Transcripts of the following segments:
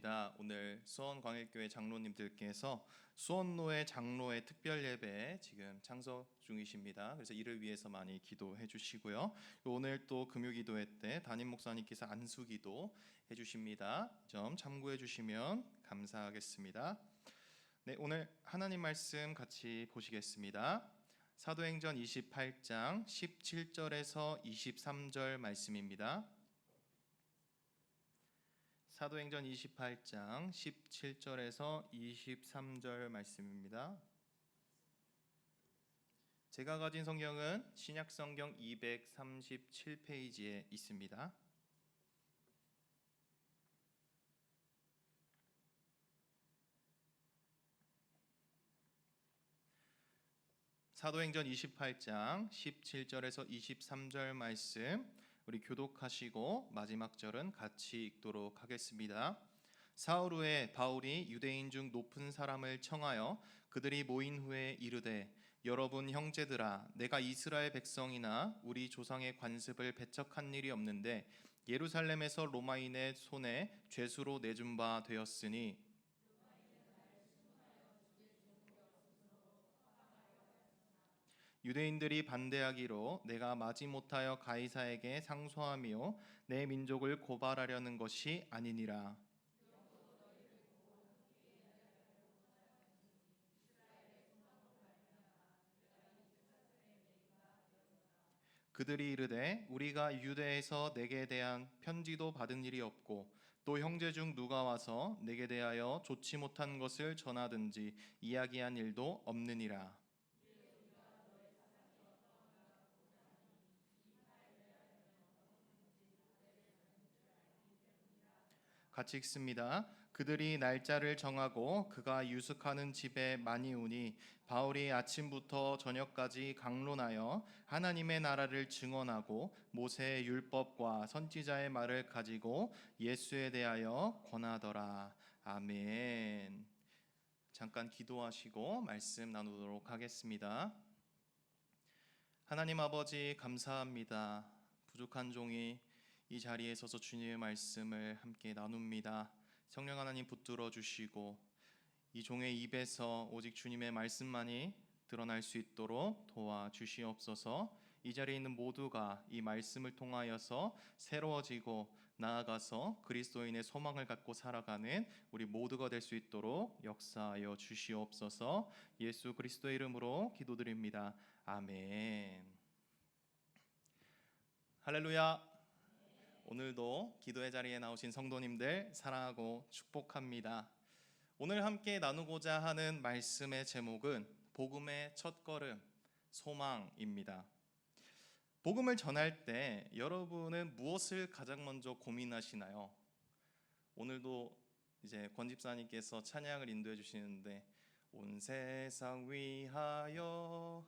감사합니다. 오늘 수원광일교회 장로님들께서 수원로의 장로의 특별 예배에 지금 참석 중이십니다. 그래서 이를 위해서 많이 기도해 주시고요. 오늘 또 금요기도회 때 담임 목사님께서 안수기도 해주십니다. 좀 참고해 주시면 감사하겠습니다. 네, 오늘 하나님 말씀 같이 보시겠습니다. 사도행전 28장 17절에서 23절 말씀입니다. 사도행전 28장 17절에서 23절 말씀입니다. 제가 가진 성경은 신약성경 237페이지에 있습니다. 사도행전 28장 17절에서 23절 말씀 우리 교독하시고 마지막 절은 같이 읽도록 하겠습니다. 사흘 후에 바울이 유대인 중 높은 사람을 청하여 그들이 모인 후에 이르되 여러분 형제들아 내가 이스라엘 백성이나 우리 조상의 관습을 배척한 일이 없는데 예루살렘에서 로마인의 손에 죄수로 내준 바 되었으니 유대인들이 반대하기로 내가 마지못하여 가이사에게 상소하며 내 민족을 고발하려는 것이 아니니라. 그들이 이르되 우리가 유대에서 내게 대한 편지도 받은 일이 없고 또 형제 중 누가 와서 내게 대하여 좋지 못한 것을 전하든지 이야기한 일도 없느니라. 같이 읽습니다. 그들이 날짜를 정하고 그가 유숙하는 집에 많이 오니 바울이 아침부터 저녁까지 강론하여 하나님의 나라를 증언하고 모세의 율법과 선지자의 말을 가지고 예수에 대하여 권하더라. 아멘. 잠깐 기도하시고 말씀 나누도록 하겠습니다. 하나님 아버지 감사합니다. 부족한 종이 이 자리에 서서 주님의 말씀을 함께 나눕니다. 성령 하나님 붙들어 주시고 이 종의 입에서 오직 주님의 말씀만이 드러날 수 있도록 도와주시옵소서. 이 자리에 있는 모두가 이 말씀을 통하여서 새로워지고 나아가서 그리스도인의 소망을 갖고 살아가는 우리 모두가 될 수 있도록 역사하여 주시옵소서. 예수 그리스도의 이름으로 기도드립니다. 아멘. 할렐루야. 오늘도 기도의 자리에 나오신 성도님들 사랑하고 축복합니다. 오늘 함께 나누고자 하는 말씀의 제목은 복음의 첫걸음, 소망입니다. 복음을 전할 때 여러분은 무엇을 가장 먼저 고민하시나요? 오늘도 이제 권 집사님께서 찬양을 인도해 주시는데 온 세상 위하여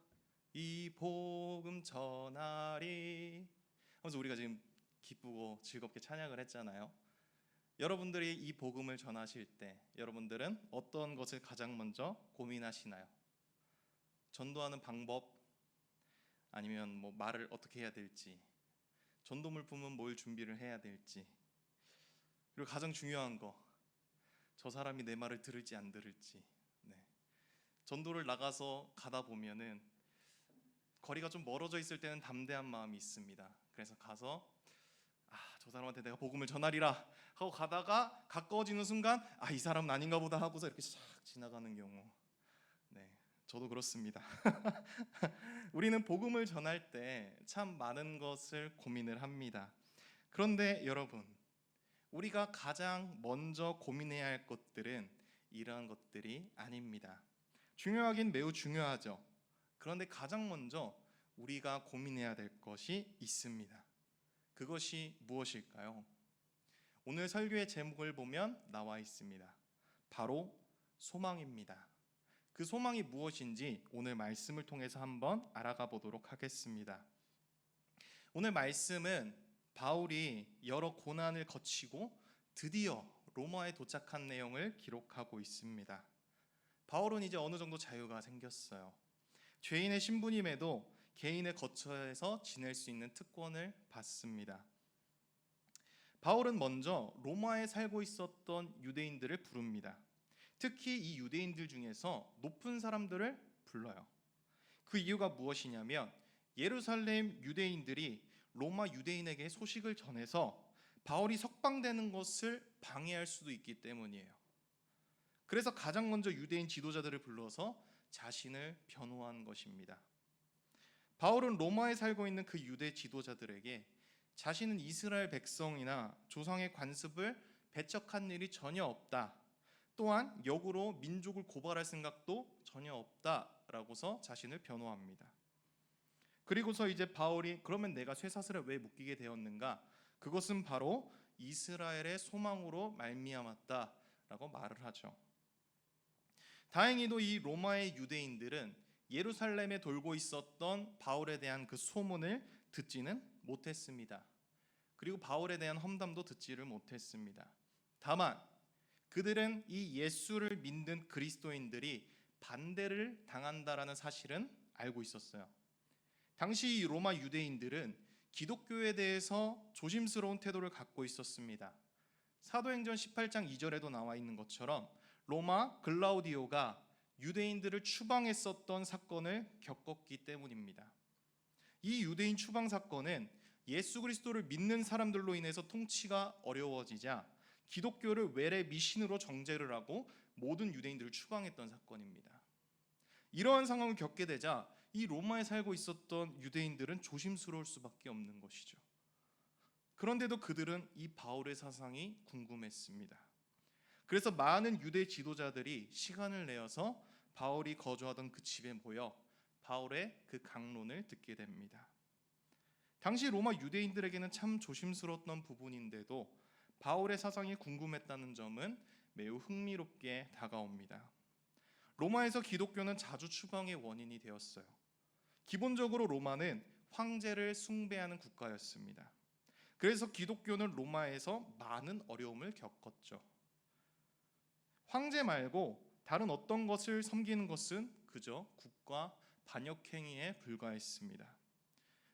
이 복음 전하리 하면서 우리가 지금 기쁘고 즐겁게 찬양을 했잖아요. 여러분들이 이 복음을 전하실 때 여러분들은 어떤 것을 가장 먼저 고민하시나요? 전도하는 방법, 아니면 뭐 말을 어떻게 해야 될지, 전도 물품은 뭘 준비를 해야 될지, 그리고 가장 중요한 거, 저 사람이 내 말을 들을지 안 들을지. 전도를 나가서 가다 보면은 거리가 좀 멀어져 있을 때는 담대한 마음이 있습니다. 그래서 가서 저 사람한테 내가 복음을 전하리라 하고 가다가 가까워지는 순간 이 사람은 아닌가 보다 하고서 이렇게 싹 지나가는 경우. 저도 그렇습니다. 우리는 복음을 전할 때 참 많은 것을 고민을 합니다. 그런데 여러분, 우리가 가장 먼저 고민해야 할 것들은 이러한 것들이 아닙니다. 중요하긴 매우 중요하죠. 그런데 가장 먼저 우리가 고민해야 될 것이 있습니다. 그것이 무엇일까요? 오늘 설교의 제목을 보면 나와 있습니다. 바로 소망입니다. 그 소망이 무엇인지 오늘 말씀을 통해서 한번 알아가 보도록 하겠습니다. 오늘 말씀은 바울이 여러 고난을 거치고 드디어 로마에 도착한 내용을 기록하고 있습니다. 바울은 이제 어느 정도 자유가 생겼어요. 죄인의 신분임에도 개인의 거처에서 지낼 수 있는 특권을 받습니다. 바울은 먼저 로마에 살고 있었던 유대인들을 부릅니다. 특히 이 유대인들 중에서 높은 사람들을 불러요. 그 이유가 무엇이냐면 예루살렘 유대인들이 로마 유대인에게 소식을 전해서 바울이 석방되는 것을 방해할 수도 있기 때문이에요. 그래서 가장 먼저 유대인 지도자들을 불러서 자신을 변호한 것입니다. 바울은 로마에 살고 있는 그 유대 지도자들에게 자신은 이스라엘 백성이나 조상의 관습을 배척한 일이 전혀 없다. 또한 역으로 민족을 고발할 생각도 전혀 없다라고서 자신을 변호합니다. 그리고서 이제 바울이 그러면 내가 쇠사슬에 왜 묶이게 되었는가? 그것은 바로 이스라엘의 소망으로 말미암았다라고 말을 하죠. 다행히도 이 로마의 유대인들은 예루살렘에 돌고 있었던 바울에 대한 그 소문을 듣지는 못했습니다. 그리고 바울에 대한 험담도 듣지를 못했습니다. 다만 그들은 이 예수를 믿는 그리스도인들이 반대를 당한다라는 사실은 알고 있었어요. 당시 이 로마 유대인들은 기독교에 대해서 조심스러운 태도를 갖고 있었습니다. 사도행전 18장 2절에도 나와 있는 것처럼 로마 글라우디오가 유대인들을 추방했었던 사건을 겪었기 때문입니다. 이 유대인 추방 사건은 예수 그리스도를 믿는 사람들로 인해서 통치가 어려워지자 기독교를 외래 미신으로 정죄를 하고 모든 유대인들을 추방했던 사건입니다. 이러한 상황을 겪게 되자 이 로마에 살고 있었던 유대인들은 조심스러울 수밖에 없는 것이죠. 그런데도 그들은 이 바울의 사상이 궁금했습니다. 그래서 많은 유대 지도자들이 시간을 내어서 바울이 거주하던 그 집에 모여 바울의 그 강론을 듣게 됩니다. 당시 로마 유대인들에게는 참 조심스러웠던 부분인데도 바울의 사상이 궁금했다는 점은 매우 흥미롭게 다가옵니다. 로마에서 기독교는 자주 추방의 원인이 되었어요. 기본적으로 로마는 황제를 숭배하는 국가였습니다. 그래서 기독교는 로마에서 많은 어려움을 겪었죠. 황제 말고 다른 어떤 것을 섬기는 것은 그저 국가 반역행위에 불과했습니다.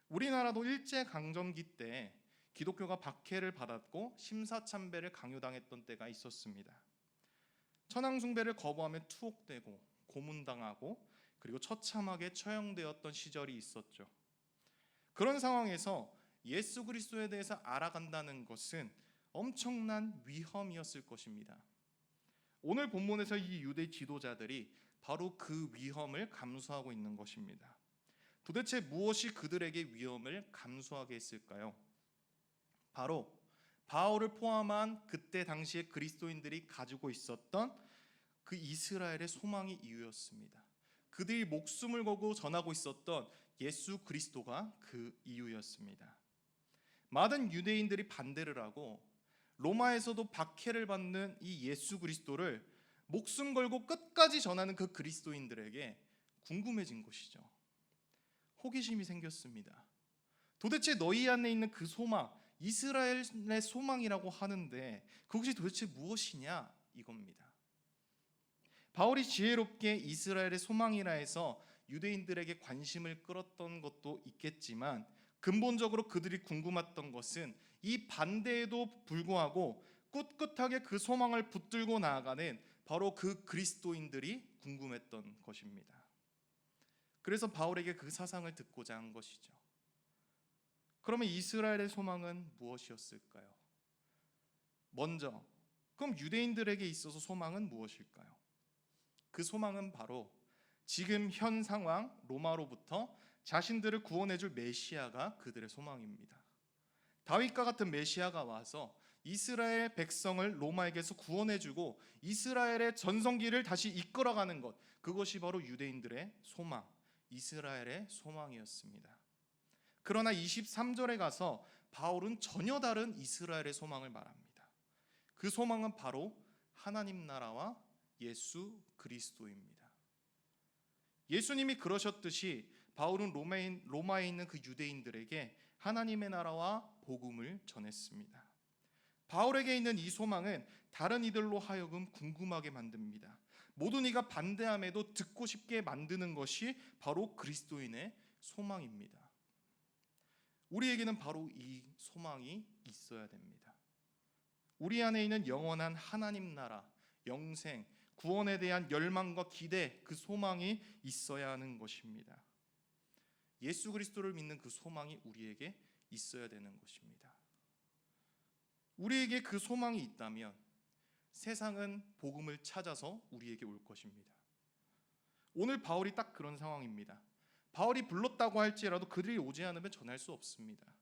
우리나라도 일제강점기 때 기독교가 박해를 받았고 심사참배를 강요당했던 때가 있었습니다. 천황숭배를 거부하면 투옥되고 고문당하고 그리고 처참하게 처형되었던 시절이 있었죠. 그런 상황에서 예수 그리스도에 대해서 알아간다는 것은 엄청난 위험이었을 것입니다. 오늘 본문에서 이 유대 지도자들이 바로 그 위험을 감수하고 있는 것입니다. 도대체 무엇이 그들에게 위험을 감수하게 했을까요? 바로 바울을 포함한 그때 당시에 그리스도인들이 가지고 있었던 그 이스라엘의 소망이 이유였습니다. 그들이 목숨을 걸고 전하고 있었던 예수 그리스도가 그 이유였습니다. 많은 유대인들이 반대를 하고 로마에서도 박해를 받는 이 예수 그리스도를 목숨 걸고 끝까지 전하는 그 그리스도인들에게 궁금해진 것이죠. 호기심이 생겼습니다. 도대체 너희 안에 있는 그 소망, 이스라엘의 소망이라고 하는데 그것이 도대체 무엇이냐 이겁니다. 바울이 지혜롭게 이스라엘의 소망이라 해서 유대인들에게 관심을 끌었던 것도 있겠지만 근본적으로 그들이 궁금했던 것은 이 반대에도 불구하고 꿋꿋하게 그 소망을 붙들고 나아가는 바로 그 그리스도인들이 궁금했던 것입니다. 그래서 바울에게 그 사상을 듣고자 한 것이죠. 그러면 이스라엘의 소망은 무엇이었을까요? 먼저 그럼 유대인들에게 있어서 소망은 무엇일까요? 그 소망은 바로 지금 현 상황 로마로부터 자신들을 구원해줄 메시아가 그들의 소망입니다. 다윗과 같은 메시아가 와서 이스라엘 백성을 로마에게서 구원해주고 이스라엘의 전성기를 다시 이끌어가는 것, 그것이 바로 유대인들의 소망, 이스라엘의 소망이었습니다. 그러나 23절에 가서 바울은 전혀 다른 이스라엘의 소망을 말합니다. 그 소망은 바로 하나님 나라와 예수 그리스도입니다. 예수님이 그러셨듯이 바울은 로마에 있는 그 유대인들에게 하나님의 나라와 복음을 전했습니다. 바울에게 있는 이 소망은 다른 이들로 하여금 궁금하게 만듭니다. 모든 이가 반대함에도 듣고 싶게 만드는 것이 바로 그리스도인의 소망입니다. 우리에게는 바로 이 소망이 있어야 됩니다. 우리 안에 있는 영원한 하나님 나라, 영생, 구원에 대한 열망과 기대, 그 소망이 있어야 하는 것입니다. 예수 그리스도를 믿는 그 소망이 우리에게 있어야 되는 것입니다. 우리에게 그 소망이 있다면 세상은 복음을 찾아서 우리에게 올 것입니다. 오늘 바울이 딱 그런 상황입니다. 바울이 불렀다고 할지라도 그들이 오지 않으면 전할 수 없습니다.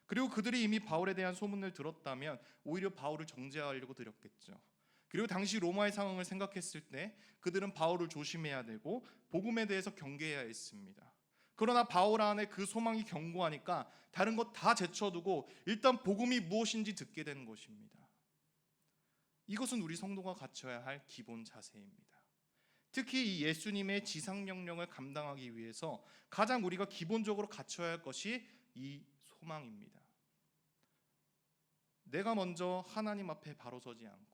그리고 그들이 이미 바울에 대한 소문을 들었다면 오히려 바울을 정죄하려고 들였겠죠. 그리고 당시 로마의 상황을 생각했을 때 그들은 바울을 조심해야 되고 복음에 대해서 경계해야 했습니다. 그러나 바울 안에 그 소망이 견고하니까 다른 것 다 제쳐두고 일단 복음이 무엇인지 듣게 되는 것입니다. 이것은 우리 성도가 갖춰야 할 기본 자세입니다. 특히 이 예수님의 지상명령을 감당하기 위해서 가장 우리가 기본적으로 갖춰야 할 것이 이 소망입니다. 내가 먼저 하나님 앞에 바로 서지 않고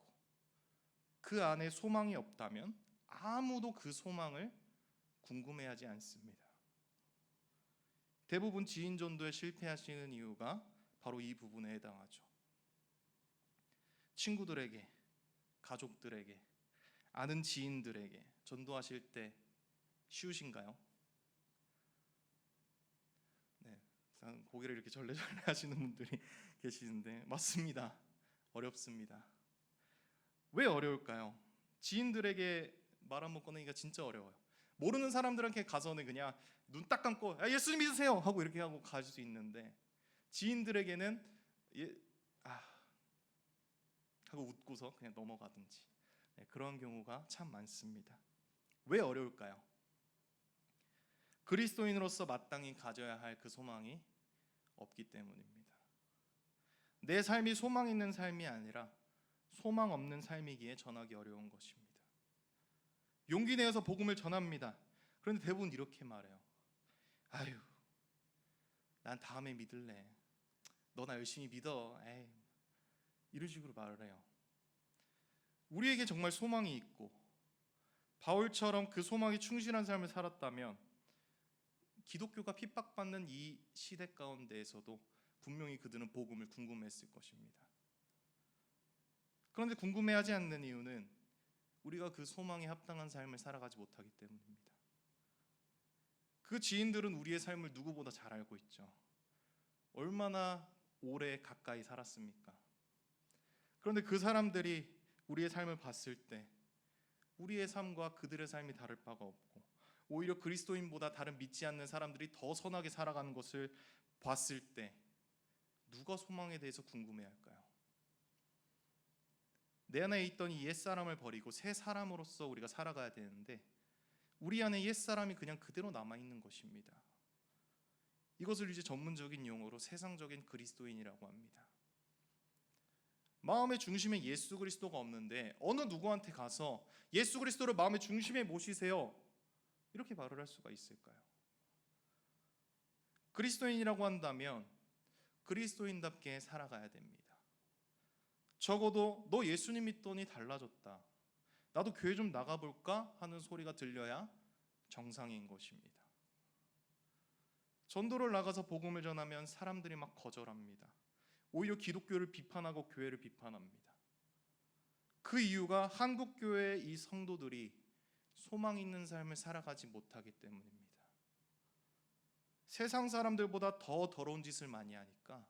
그 안에 소망이 없다면 아무도 그 소망을 궁금해하지 않습니다. 대부분 지인 전도에 실패하시는 이유가 바로 이 부분에 해당하죠. 친구들에게, 가족들에게, 아는 지인들에게 전도하실 때 쉬우신가요? 네, 고개를 이렇게 절레절레 하시는 분들이 계시는데 맞습니다. 어렵습니다. 왜 어려울까요? 지인들에게 말 한번 꺼내기가 진짜 어려워요. 모르는 사람들한테 가서는 그냥 눈 딱 감고 예수님 믿으세요 하고 이렇게 하고 갈 수 있는데 지인들에게는 하고 웃고서 그냥 넘어가든지 그런 경우가 참 많습니다. 왜 어려울까요? 그리스도인으로서 마땅히 가져야 할 그 소망이 없기 때문입니다. 내 삶이 소망 있는 삶이 아니라 소망 없는 삶이기에 전하기 어려운 것입니다. 용기 내어서 복음을 전합니다. 그런데 대부분 이렇게 말해요. 아유, 난 다음에 믿을래. 너 나 열심히 믿어. 에이. 이런 식으로 말을 해요. 우리에게 정말 소망이 있고 바울처럼 그 소망이 충실한 삶을 살았다면 기독교가 핍박받는 이 시대 가운데에서도 분명히 그들은 복음을 궁금했을 것입니다. 그런데 궁금해하지 않는 이유는 우리가 그 소망에 합당한 삶을 살아가지 못하기 때문입니다. 그 지인들은 우리의 삶을 누구보다 잘 알고 있죠. 얼마나 오래 가까이 살았습니까? 그런데 그 사람들이 우리의 삶을 봤을 때 우리의 삶과 그들의 삶이 다를 바가 없고 오히려 그리스도인보다 다른 믿지 않는 사람들이 더 선하게 살아가는 것을 봤을 때 누가 소망에 대해서 궁금해할까요? 내 안에 있던 이 옛사람을 버리고 새 사람으로서 우리가 살아가야 되는데 우리 안에 옛사람이 그냥 그대로 남아있는 것입니다. 이것을 이제 전문적인 용어로 세상적인 그리스도인이라고 합니다. 마음의 중심에 예수 그리스도가 없는데 어느 누구한테 가서 예수 그리스도를 마음의 중심에 모시세요 이렇게 말을 할 수가 있을까요? 그리스도인이라고 한다면 그리스도인답게 살아가야 됩니다. 적어도 너 예수님 믿더니 달라졌다, 나도 교회 좀 나가볼까 하는 소리가 들려야 정상인 것입니다. 전도를 나가서 복음을 전하면 사람들이 막 거절합니다. 오히려 기독교를 비판하고 교회를 비판합니다. 그 이유가 한국교회의 이 성도들이 소망 있는 삶을 살아가지 못하기 때문입니다. 세상 사람들보다 더 더러운 짓을 많이 하니까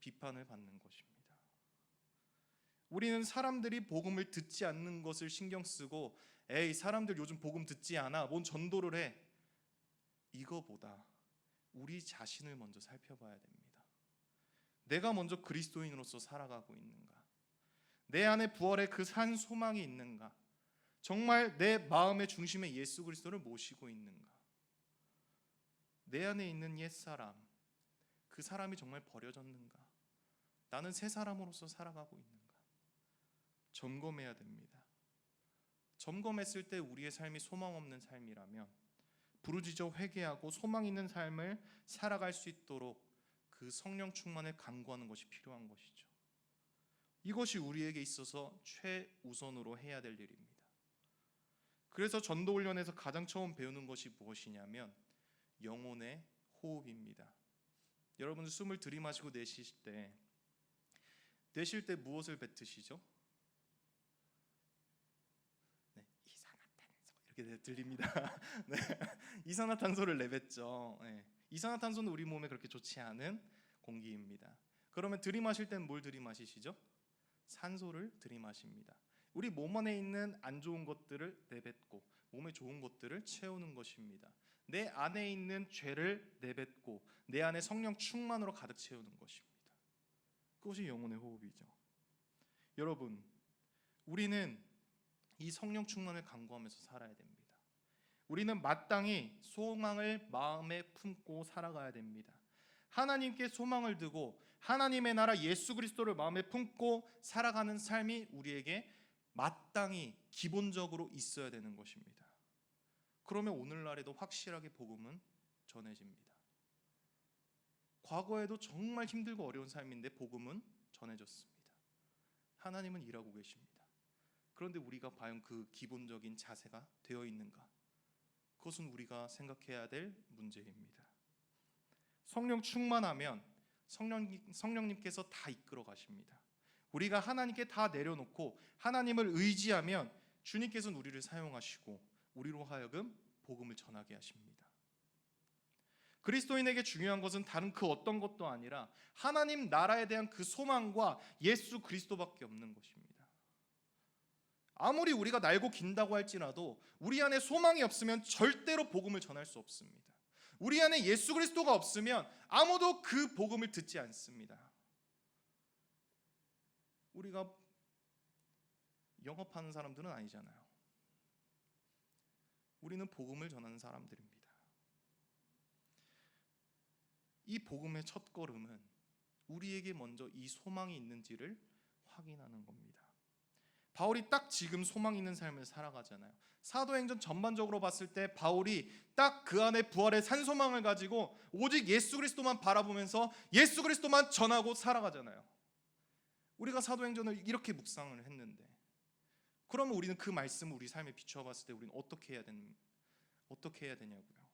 비판을 받는 것입니다. 우리는 사람들이 복음을 듣지 않는 것을 신경 쓰고 에이 사람들 요즘 복음 듣지 않아 뭔 전도를 해 이거보다 우리 자신을 먼저 살펴봐야 됩니다. 내가 먼저 그리스도인으로서 살아가고 있는가? 내 안에 부활의 그 산 소망이 있는가? 정말 내 마음의 중심에 예수 그리스도를 모시고 있는가? 내 안에 있는 옛사람, 그 사람이 정말 버려졌는가? 나는 새 사람으로서 살아가고 있는가? 점검해야 됩니다. 점검했을 때 우리의 삶이 소망 없는 삶이라면 부르짖어 회개하고 소망 있는 삶을 살아갈 수 있도록 그 성령 충만을 간구하는 것이 필요한 것이죠. 이것이 우리에게 있어서 최우선으로 해야 될 일입니다. 그래서 전도 훈련에서 가장 처음 배우는 것이 무엇이냐면 영혼의 호흡입니다. 여러분 숨을 들이마시고 내쉴 때 되실 때 무엇을 뱉으시죠? 네, 이산화탄소 이렇게 들립니다. 네, 이산화탄소를 내뱉죠. 네, 이산화탄소는 우리 몸에 그렇게 좋지 않은 공기입니다. 그러면 들이마실 땐 뭘 들이마시시죠? 산소를 들이마십니다. 우리 몸 안에 있는 안 좋은 것들을 내뱉고 몸에 좋은 것들을 채우는 것입니다. 내 안에 있는 죄를 내뱉고 내 안에 성령 충만으로 가득 채우는 것입니다. 그것이 영혼의 호흡이죠. 여러분, 우리는 이 성령 충만을 간구하면서 살아야 됩니다. 우리는 마땅히 소망을 마음에 품고 살아가야 됩니다. 하나님께 소망을 두고 하나님의 나라 예수 그리스도를 마음에 품고 살아가는 삶이 우리에게 마땅히 기본적으로 있어야 되는 것입니다. 그러면 오늘날에도 확실하게 복음은 전해집니다. 과거에도 정말 힘들고 어려운 삶인데 복음은 전해졌습니다. 하나님은 일하고 계십니다. 그런데 우리가 과연 그 기본적인 자세가 되어 있는가? 그것은 우리가 생각해야 될 문제입니다. 성령 충만하면 성령님께서 다 이끌어 가십니다. 우리가 하나님께 다 내려놓고 하나님을 의지하면 주님께서는 우리를 사용하시고 우리로 하여금 복음을 전하게 하십니다. 그리스도인에게 중요한 것은 다른 그 어떤 것도 아니라 하나님 나라에 대한 그 소망과 예수 그리스도밖에 없는 것입니다. 아무리 우리가 날고 긴다고 할지라도 우리 안에 소망이 없으면 절대로 복음을 전할 수 없습니다. 우리 안에 예수 그리스도가 없으면 아무도 그 복음을 듣지 않습니다. 우리가 영업하는 사람들은 아니잖아요. 우리는 복음을 전하는 사람들입니다. 이 복음의 첫 걸음은 우리에게 먼저 이 소망이 있는지를 확인하는 겁니다. 바울이 딱 지금 소망 있는 삶을 살아가잖아요. 사도행전 전반적으로 봤을 때 바울이 딱 그 안에 부활의 산소망을 가지고 오직 예수 그리스도만 바라보면서 예수 그리스도만 전하고 살아가잖아요. 우리가 사도행전을 이렇게 묵상을 했는데 그러면 우리는 그 말씀을 우리 삶에 비추어 봤을 때 우리는 어떻게 해야 되냐고요.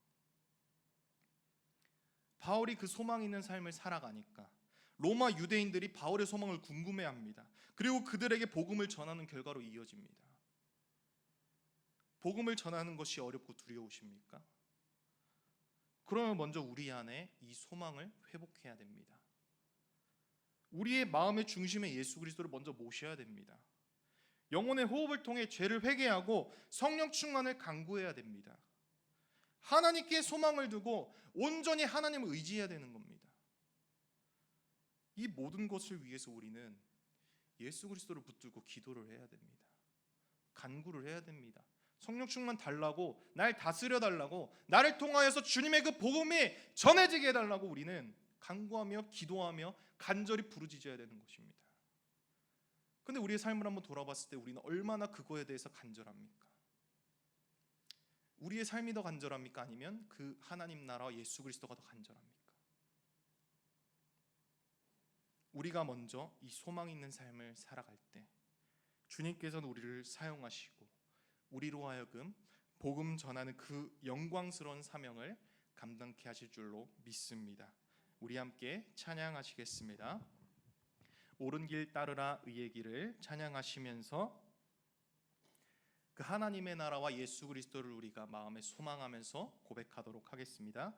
바울이 그 소망 있는 삶을 살아가니까 로마 유대인들이 바울의 소망을 궁금해합니다. 그리고 그들에게 복음을 전하는 결과로 이어집니다. 복음을 전하는 것이 어렵고 두려우십니까? 그러면 먼저 우리 안에 이 소망을 회복해야 됩니다. 우리의 마음의 중심에 예수 그리스도를 먼저 모셔야 됩니다. 영혼의 호흡을 통해 죄를 회개하고 성령 충만을 간구해야 됩니다. 하나님께 소망을 두고 온전히 하나님을 의지해야 되는 겁니다. 이 모든 것을 위해서 우리는 예수 그리스도를 붙들고 기도를 해야 됩니다. 간구를 해야 됩니다. 성령 충만 달라고, 날 다스려 달라고, 나를 통하여서 주님의 그 복음이 전해지게 해달라고 우리는 간구하며 기도하며 간절히 부르짖어야 되는 것입니다. 근데 우리의 삶을 한번 돌아봤을 때 우리는 얼마나 그거에 대해서 간절합니까? 우리의 삶이 더 간절합니까? 아니면 그 하나님 나라와 예수 그리스도가 더 간절합니까? 우리가 먼저 이 소망 있는 삶을 살아갈 때 주님께서는 우리를 사용하시고 우리로 하여금 복음 전하는 그 영광스러운 사명을 감당케 하실 줄로 믿습니다. 우리 함께 찬양하시겠습니다. 옳은 길 따르라 의의 길을 찬양하시면서 그 하나님의 나라와 예수 그리스도를 우리가 마음에 소망하면서 고백하도록 하겠습니다.